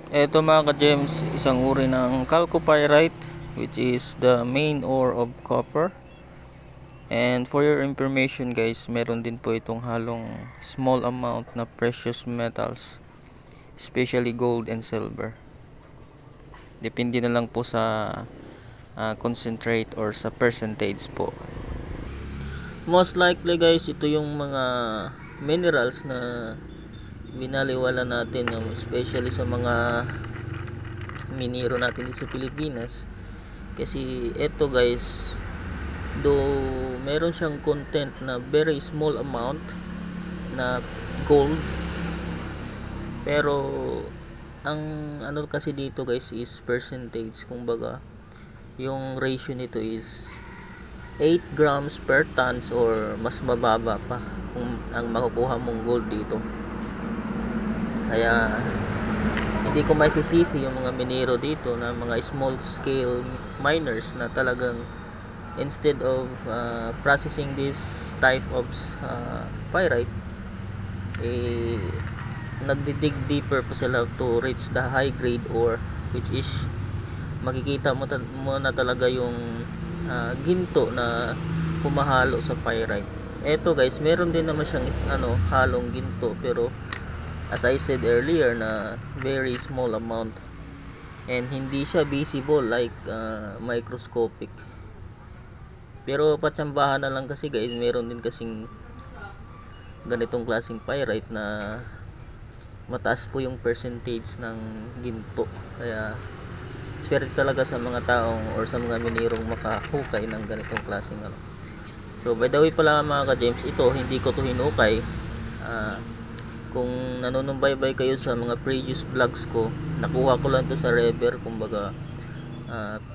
Eto mga ka-gems, isang uri ng chalcopyrite which is the main ore of copper. And for your information guys, meron din po itong halong small amount na precious metals, especially gold and silver. Depende na lang po sa concentrate or sa percentage po. Most likely guys, ito yung mga minerals na binaliwala natin, especially sa mga minero natin dito sa Pilipinas. Kasi ito guys, though meron siyang content na very small amount na gold, pero ang ano kasi dito guys is percentage. Kumbaga yung ratio nito is 8 grams per tons or mas mababa pa kung ang makukuha mong gold dito. Kaya hindi ko maisisisi yung mga minero dito na mga small scale miners na talagang instead of processing this type of pyrite, nagdidig deeper pa sila to reach the high grade ore, which is makikita mo na talaga yung ginto na pumahalo sa pyrite. Eto guys, meron din naman siyang halong ginto, pero as I said earlier na very small amount and hindi siya visible like microscopic. Pero patsambahan na lang kasi guys, meron din kasing ganitong klaseng pyrite na mataas po yung percentage ng ginto. Kaya swerte talaga sa mga taong or sa mga minirong makahukay ng ganitong klaseng So by the way pala mga ka-James, ito hindi ko to hinukay. Kung nanonumbaybay kayo sa mga previous vlogs ko, nakuha ko lang to sa river. Kumbaga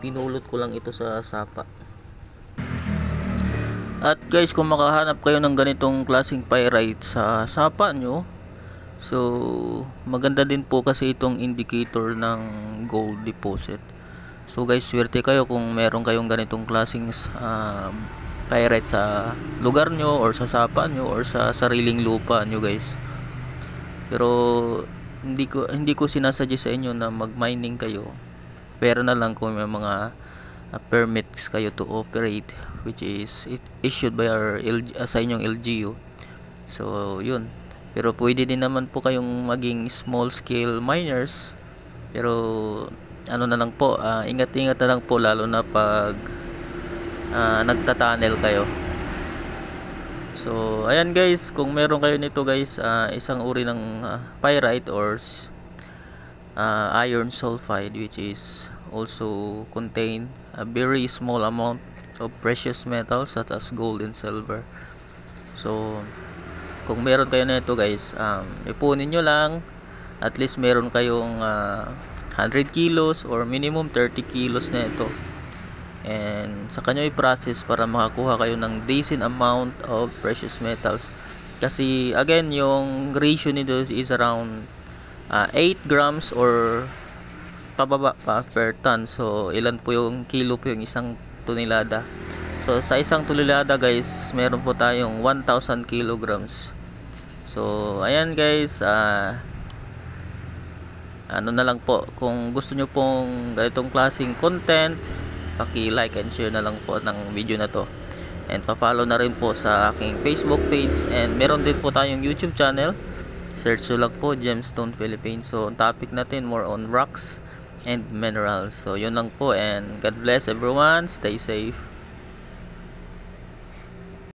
pinulot ko lang ito sa sapa. At guys, kung makahanap kayo ng ganitong klaseng pyrite sa sapa nyo, so maganda din po kasi itong indicator ng gold deposit. So guys, swerte kayo kung meron kayong ganitong klaseng pyrite sa lugar nyo or sa sapa nyo or sa sariling lupa nyo guys. Pero hindi ko sinasuggest sa inyo na mag-mining kayo. Pero na lang kung may mga permits kayo to operate, which is issued by our sa inyong LGU. So yun. Pero pwede din naman po kayong maging small scale miners. Pero ano na lang po, ingat-ingat na lang po, lalo na pag nagta-tunnel kayo. So ayan guys, kung meron kayo nito guys, isang uri ng pyrite or iron sulfide, which is also contain a very small amount of precious metals such as gold and silver. So kung meron kayo nito guys, ipunin nyo lang, at least meron kayong 100 kilos or minimum 30 kilos na ito, and sa kanyo i-process para makakuha kayo ng decent amount of precious metals. Kasi again, yung ratio nito is around 8 grams or pababa pa per ton. So ilan po yung kilo po yung isang tonelada? So sa isang tonelada guys, meron po tayong 1,000 kilograms. So ayan guys, ano na lang po, kung gusto nyo pong ganitong klaseng content, paki-like and share na lang po ng video na to, and pa-follow na rin po sa aking Facebook page, and meron din po tayong YouTube channel. Search nyo lang po Gemstone Philippines. So ang topic natin more on rocks and minerals. So yun lang po, and God bless everyone, stay safe.